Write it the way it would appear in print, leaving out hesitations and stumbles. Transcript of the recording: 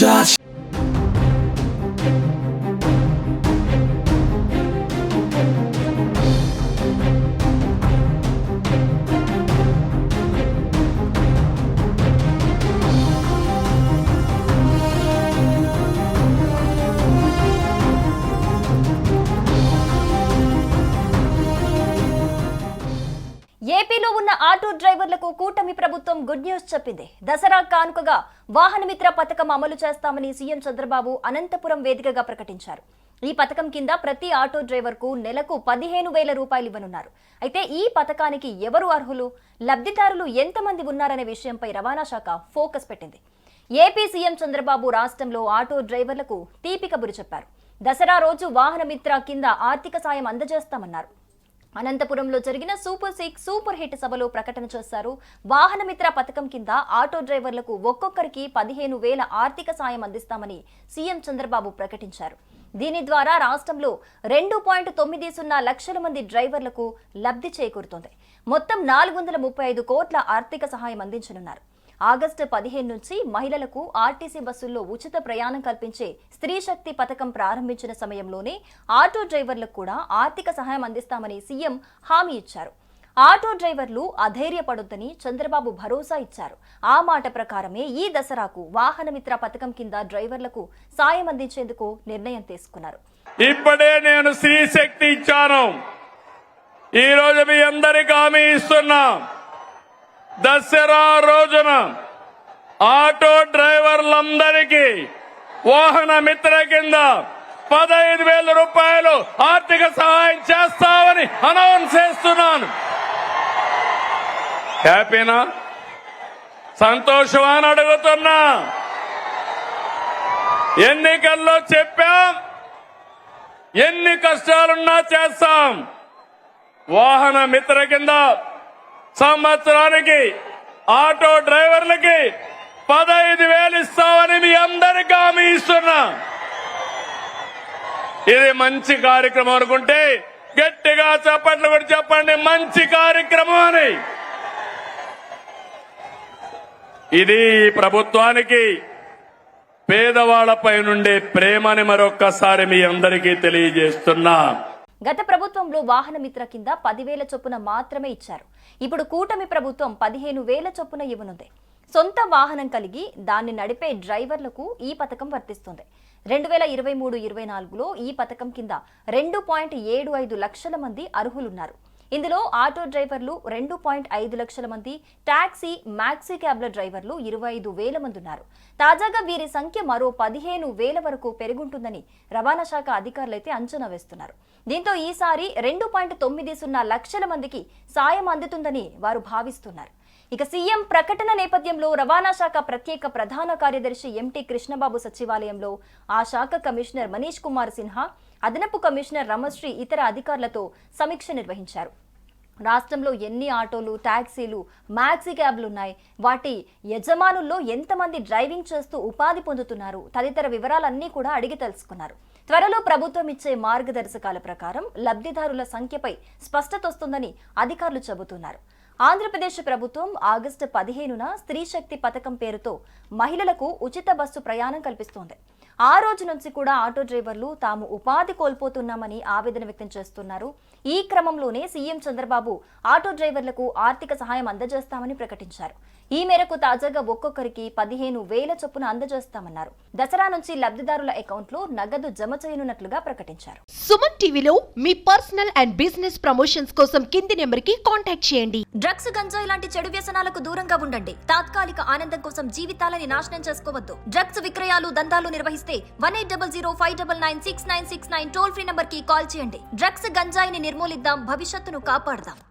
touch. ఏపీలో ఉన్న auto డ్రైవర్లకు కూటమి ప్రభుత్వం గుడ్ న్యూస్ చెప్పింది. దసరా కానుకగా వాహనమిత్ర పథకం అమలు చేస్తామని సీఎం చంద్రబాబు అనంతపురం వేదికగా ప్రకటించారు. ఈ పథకం కింద ప్రతి ఆటో డ్రైవర్ కు నెలకు 15,000 రూపాయలు ఇవ్వనున్నారు. అయితే ఈ పథకానికి ఎవరు అర్హులు, లబ్ధిదారులు ఎంతమంది ఉన్నారనే విషయంపై రవాణా శాఖ ఫోకస్ పెట్టింది. ఏపీ సీఎం చంద్రబాబు రాష్ట్రంలో ఆటో డ్రైవర్లకు తీపి కబురు చెప్పారు. దసరా రోజు వాహనమిత్ర కింద ఆర్థిక సాయం అందజేస్తామన్నారు. అనంతపురంలో జరిగిన సూపర్ 6 సూపర్ హిట్ సభలో ప్రకటన చేశారు. వాహనమిత్ర పథకం కింద ఆటో డ్రైవర్లకు ఒక్కొక్కరికి 15,000 ఆర్థిక సాయం అందిస్తామని సీఎం చంద్రబాబు ప్రకటించారు. దీని ద్వారా రాష్ట్రంలో 2.90 లక్షల మంది డ్రైవర్లకు లబ్ధి చేకూరుతోంది. మొత్తం 435 కోట్ల ఆర్థిక సహాయం అందించనున్నారు. ఆగస్టు 15 నుంచి మహిళలకు ఆర్టీసీ బస్సుల్లో ఉచిత ప్రయాణం కల్పించే స్త్రీ శక్తి పథకం ప్రారంభించిన సమయంలోనే ఆటో డ్రైవర్లకు కూడా ఆర్థిక సహాయం అందిస్తామని సీఎం హామీ ఇచ్చారు. ఆటో డ్రైవర్లు అధైర్యపడొద్దని చంద్రబాబు భరోసా ఇచ్చారు. ఆ మాట ప్రకారమే ఈ దసరాకు వాహనమిత్ర పథకం కింద డ్రైవర్లకు సాయం అందించేందుకు నిర్ణయం తీసుకున్నారు. ఇప్పుడే నేను స్త్రీ శక్తి ఇచ్చాను. ఈ రోజు మీ అందరికీ హామీ ఇస్తున్నా. దసరా రోజున ఆటో డ్రైవర్లందరికీ వాహన మిత్ర కింద 15,000 రూపాయలు ఆర్థిక సహాయం చేస్తామని అనౌన్స్ చేస్తున్నాను. హ్యాపీనా, సంతోషమా అని అడుగుతున్నా. ఎన్నికల్లో చెప్పాం, ఎన్ని కష్టాలున్నా చేస్తాం. వాహన మిత్ర కింద సంవత్సరానికి ఆటో డ్రైవర్లకి 15,000 ఇస్తామని మీ అందరికీ హామీ ఇస్తున్నా. ఇది మంచి కార్యక్రమం అనుకుంటే గట్టిగా చప్పట్లు కూడా చెప్పండి, మంచి కార్యక్రమం అని. ఇది ప్రభుత్వానికి పేదవాళ్లపై నుండే ప్రేమని మరొక్కసారి మీ అందరికీ తెలియజేస్తున్నా. గత ప్రభుత్వంలో వాహనమిత్ర కింద 10,000 చొప్పున మాత్రమే ఇచ్చారు. ఇప్పుడు కూటమి ప్రభుత్వం 15,000 చొప్పున ఇవ్వనుంది. సొంత వాహనం కలిగి దాన్ని నడిపే డ్రైవర్లకు ఈ పథకం వర్తిస్తుంది. 2023-24లో ఈ పథకం కింద 2.75 లక్షల మంది అర్హులున్నారు. ఇందులో ఆటో డ్రైవర్లు 2.5 లక్షల మంది, టాక్సీ, మ్యాక్సీ క్యాబ్ల డ్రైవర్లు 25,000 మంది ఉన్నారు. తాజాగా వీరి సంఖ్య మరో 15,000 వరకు పెరుగుంటుందని రవాణా శాఖ అధికారులైతే అంచనా వేస్తున్నారు. దీంతో ఈసారి 2.90 లక్షల మందికి సాయం అందుతుందని వారు భావిస్తున్నారు. ఇక సీఎం ప్రకటన నేపథ్యంలో రవాణా శాఖ ప్రత్యేక ప్రధాన కార్యదర్శి ఎంటీ కృష్ణబాబు సచివాలయంలో ఆ శాఖ కమిషనర్ మనీష్ కుమార్ సిన్హా, అదనపు కమిషనర్ రమశ్రీ ఇతర అధికారులతో సమీక్ష నిర్వహించారు. రాష్ట్రంలో ఎన్ని ఆటోలు, టాక్సీలు, మ్యాక్సీ క్యాబ్లు ఉన్నాయి, వాటి యజమానుల్లో ఎంతమంది డ్రైవింగ్ చేస్తూ ఉపాధి పొందుతున్నారు తదితర వివరాలన్నీ కూడా అడిగి తెలుసుకున్నారు. త్వరలో ప్రభుత్వం ఇచ్చే మార్గదర్శకాల ప్రకారం లబ్ధిదారుల సంఖ్యపై స్పష్టత వస్తుందని అధికారులు చెబుతున్నారు. ఆంధ్రప్రదేశ్ ప్రభుత్వం ఆగస్టు 15న స్త్రీ శక్తి పథకం పేరుతో మహిళలకు ఉచిత బస్సు ప్రయాణం కల్పిస్తోంది. ఆ రోజు నుంచి కూడా ఆటో డ్రైవర్లు తాము ఉపాధి కోల్పోతున్నామని ఆవేదన వ్యక్తం చేస్తున్నారు. ఈ క్రమంలోనే సీఎం చంద్రబాబు ఆటో డ్రైవర్లకు ఆర్థిక సహాయం అందజేస్తామని ప్రకటించారు. ఈ మేరకు తాజాగా ఒక్కొక్కరికి 15,000 చొప్పున అందజేస్తామన్నారు. దసరా నుంచి లబ్ధిదారుల అకౌంట్లో నగదు జమ చేయనున్నట్లుగా ప్రకటించారు. సుమన్ టీవీలో మీ పర్సనల్ అండ్ బిజినెస్ ప్రమోషన్స్ కోసం కింది నెంబర్కి కాంటాక్ట్ చేయండి. డ్రగ్స్, గంజాయి లాంటి చెడు వ్యసనాలకు దూరంగా ఉండండి. తాత్కాలిక ఆనందం కోసం జీవితాలని నాశనం చేసుకోవద్దు. డ్రగ్స్ విక్రయాలు, దందాలు నిర్వహిస్తే 1800-599-6969 టోల్ ఫ్రీ నంబర్ కి కాల్ చేయండి. డ్రగ్స్, గంజాయిని నిర్మూలిద్దాం, భవిష్యత్తును కాపాడదాం.